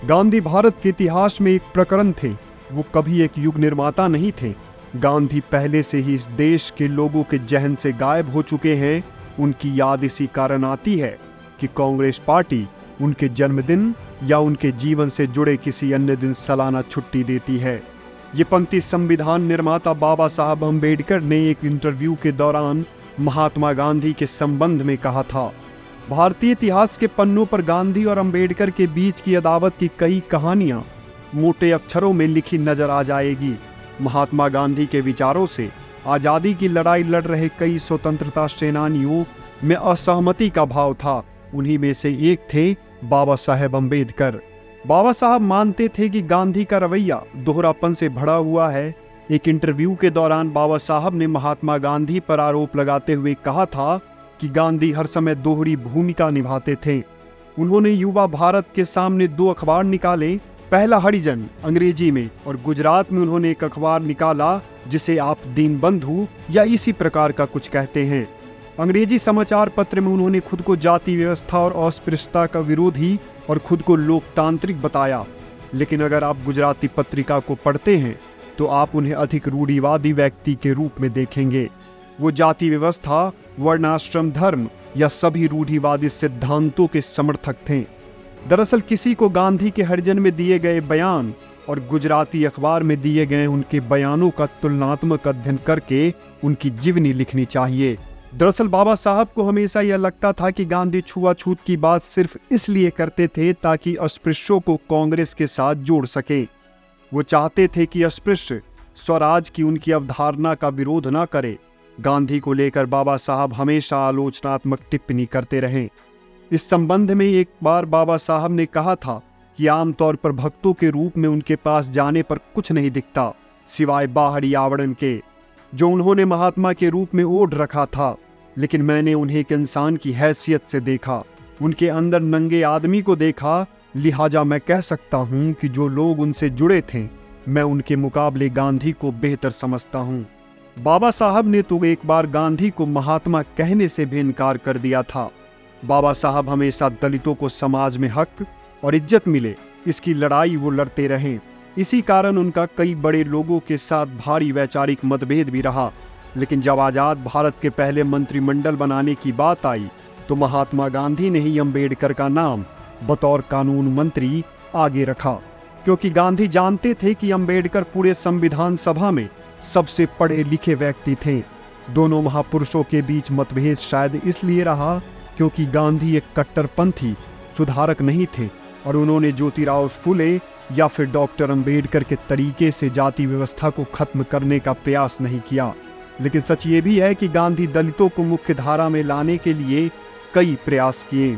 गांधी भारत के इतिहास में एक प्रकरण थे। वो कभी एक युग निर्माता नहीं थे। गांधी पहले से ही इस देश के लोगों के जहन से गायब हो चुके हैं। उनकी याद इसी कारण आती है कि कांग्रेस पार्टी उनके जन्मदिन या उनके जीवन से जुड़े किसी अन्य दिन सालाना छुट्टी देती है। ये पंक्ति संविधान निर्माता बाबा साहब अम्बेडकर ने एक इंटरव्यू के दौरान महात्मा गांधी के संबंध में कहा था। भारतीय इतिहास के पन्नों पर गांधी और अम्बेडकर के बीच की अदावत की कई कहानियां मोटे अक्षरों में लिखी नजर आ जाएगी। महात्मा गांधी के विचारों से आजादी की लड़ाई लड़ रहे कई स्वतंत्रता सेनानियों में असहमति का भाव था। उन्हीं में से एक थे बाबा साहेब अम्बेडकर। बाबा साहब मानते थे कि गांधी का रवैया दोहरापन से भरा हुआ है। एक इंटरव्यू के दौरान बाबा साहब ने महात्मा गांधी पर आरोप लगाते हुए कहा था कि गांधी हर समय दोहरी भूमिका निभाते थे। उन्होंने युवा भारत के सामने 2 अखबार निकाले, पहला हरिजन अंग्रेजी में और गुजरात में उन्होंने एक अखबार निकाला जिसे आप दीनबंधु या इसी प्रकार का कुछ कहते हैं। अंग्रेजी समाचार पत्र में उन्होंने खुद को जाति व्यवस्था और अस्पृश्यता का विरोधी और खुद को लोकतांत्रिक बताया। लेकिन अगर आप गुजराती पत्रिका को पढ़ते हैं तो आप उन्हें अधिक रूढ़िवादी व्यक्ति के रूप में देखेंगे। वो जाति व्यवस्था, वर्णाश्रम धर्म या सभी रूढ़िवादी सिद्धांतों के समर्थक थे। दरअसल किसी को गांधी के हरिजन में दिए गए बयान और गुजराती अखबार में दिए गए उनके बयानों का तुलनात्मक अध्ययन करके उनकी जीवनी लिखनी चाहिए। दरअसल बाबा साहब को हमेशा यह लगता था कि गांधी छुआछूत की बात सिर्फ इसलिए करते थे ताकि अस्पृश्यों को कांग्रेस के साथ जोड़ सके। वो चाहते थे कि अस्पृश्य स्वराज की उनकी अवधारणा का विरोध न करे। गांधी को लेकर बाबा साहब हमेशा आलोचनात्मक टिप्पणी करते रहे। इस संबंध में एक बार बाबा साहब ने कहा था कि आमतौर पर भक्तों के रूप में उनके पास जाने पर कुछ नहीं दिखता सिवाय बाहरी आवरण के, जो उन्होंने महात्मा के रूप में ओढ़ रखा था। लेकिन मैंने उन्हें एक इंसान की हैसियत से देखा, उनके अंदर नंगे आदमी को देखा। लिहाजा मैं कह सकता हूं कि जो लोग उनसे जुड़े थे, मैं उनके मुकाबले गांधी को बेहतर समझता हूं। बाबा साहब ने तो एक बार गांधी को महात्मा कहने से भी इनकार कर दिया था। बाबा साहब हमेशा दलितों को समाज में हक और इज्जत मिले, इसकी लड़ाई वो लड़ते रहे। इसी कारण उनका कई बड़े लोगों के साथ भारी वैचारिक मतभेद भी रहा। लेकिन जब आजाद भारत के पहले मंत्रिमंडल बनाने की बात आई तो महात्मा गांधी ने ही अम्बेडकर का नाम बतौर कानून मंत्री आगे रखा, क्योंकि गांधी जानते थे कि अम्बेडकर पूरे संविधान सभा में सबसे पढ़े लिखे व्यक्ति थे। दोनों महापुरुषों के बीच मतभेद शायद इसलिए रहा क्योंकि गांधी एक कट्टरपंथी सुधारक नहीं थे और उन्होंने ज्योतिराव फुले या फिर डॉक्टर अम्बेडकर के तरीके से जाति व्यवस्था को खत्म करने का प्रयास नहीं किया। लेकिन सच ये भी है कि गांधी दलितों को मुख्य धारा में लाने के लिए कई प्रयास किए।